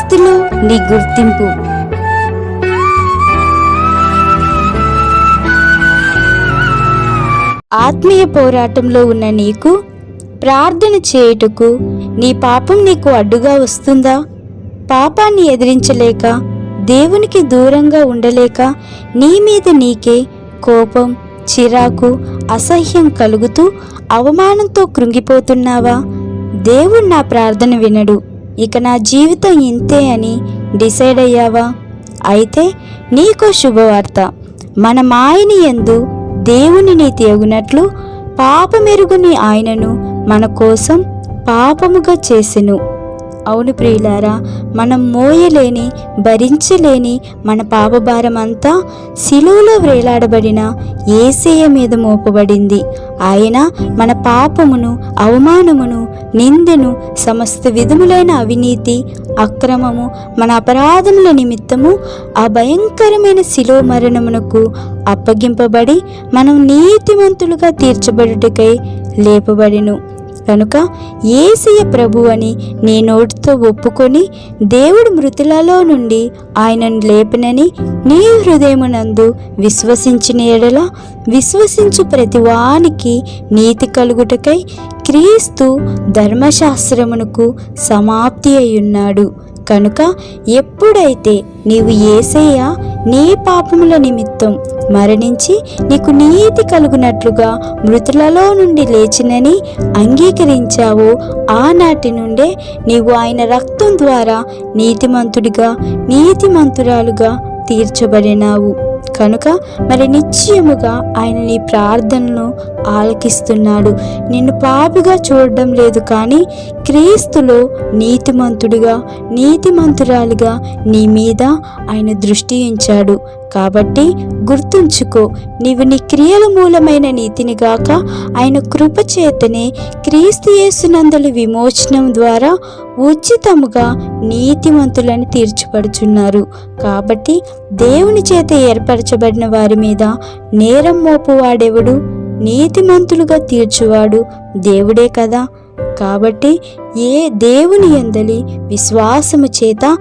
క్రీస్తులో నీ గుర్తింపు. ఆత్మీయ పోరాటంలో ఉన్న నీకు ప్రార్థన చేయుటకు నీ పాపం నీకు అడ్డుగా వస్తుందా? పాపాన్ని ఎదిరించలేక, దేవునికి దూరంగా ఉండలేక నీ మీద నీకే కోపం, చిరాకు, అసహ్యం కలుగుతూ అవమానంతో కృంగిపోతున్నావా? దేవుడు నా ప్రార్థన వినడు, ఇక నా జీవితం ఇంతే అని డిసైడ్ అయ్యావా? అయితే నీకో శుభవార్త. మన మాయని యందు దేవుని నీతి అగునట్లు పాపమెరుగుని ఆయనను మన కోసం పాపముగా చేసెను. అవును ప్రియులారా, మనం మోయలేని, భరించలేని మన పాపభారం అంతా శిలువలో వేలాడబడిన యేసయ్య మీద మోపబడింది. ఆయన మన పాపమును, అవమానమును, నిందను, సమస్త విధములైన అవినీతి, అక్రమము, మన అపరాధముల నిమిత్తము ఆ భయంకరమైన శిలువ మరణమునకు అప్పగింపబడి మనం నీతిమంతులుగా తీర్చబడుటకై లేపబడెను. కనుక యేసయ్య ప్రభు అని నీ నోటితో ఒప్పుకొని దేవుడు మృతులలో నుండి ఆయనను లేపనని నీ హృదయమునందు విశ్వసించిన ఎడల విశ్వసించు ప్రతివానికి నీతి కలుగుటకై క్రీస్తు ధర్మశాస్త్రమునకు సమాప్తి అయ్యున్నాడు. కనుక ఎప్పుడైతే నీవు యేసయ్య నీ పాపముల నిమిత్తం మరణించి నీకు నీతి కలుగునట్లుగా మృతులలో నుండి లేచినని అంగీకరించావో, ఆనాటి నుండే నీవు ఆయన రక్తం ద్వారా నీతిమంతుడిగా, నీతిమంతురాలుగా తీర్చబడినావు. కనుక మరి నిశ్చయముగా ఆయన నీ ప్రార్థనను ఆలకిస్తున్నాడు. నిన్ను పాపిగా చూడడం లేదు, కానీ క్రీస్తులో నీతిమంతుడిగా, నీతిమంతురాలిగా నీ మీద ఆయన దృష్టి ఉంచాడు. కాబట్టి గుర్తుంచుకో, నీవు నీ క్రియల మూలమైన నీతిని గాక ఆయన కృప చేతనే క్రీస్తు యేసునందలి విమోచనం ద్వారా ఉచితముగా నీతిమంతులని తీర్చబడుచున్నారు. కాబట్టి దేవుని చేత ఏర్పరచబడిన వారి మీద నేరం మోపువాడెవడు? నీతిమంతులుగా తీర్చువాడు దేవుడే కదా. కాబట్టి ఏ దేవుని యందలి విశ్వాసము చేత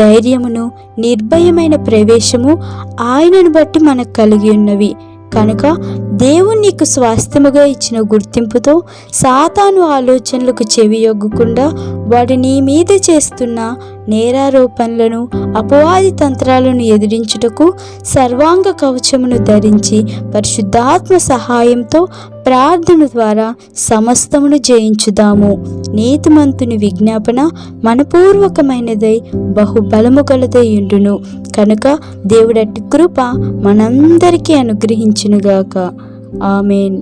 ధైర్యమును, నిర్భయమైన ప్రవేశము ఆయనను బట్టి మనకు కలిగి ఉన్నవి. కనుక దేవుడు నీకు స్వాస్థ్యముగా ఇచ్చిన గుర్తింపుతో సాతాను ఆలోచనలకు చెవియొగ్గకుండా వాడు నీ మీద చేస్తున్న నేరారోపణలను, అపవాది తంత్రాలను ఎదిరించుటకు సర్వాంగ కవచమును ధరించి పరిశుద్ధాత్మ సహాయంతో ప్రార్థన ద్వారా సమస్తమును జయించుదాము. నీతిమంతుని విజ్ఞాపన మనపూర్వకమైనదై బహుబలము గలదై ఉండును. కనుక దేవుడట్టి కృప మనందరికీ అనుగ్రహించునుగాక. ఆమేన్.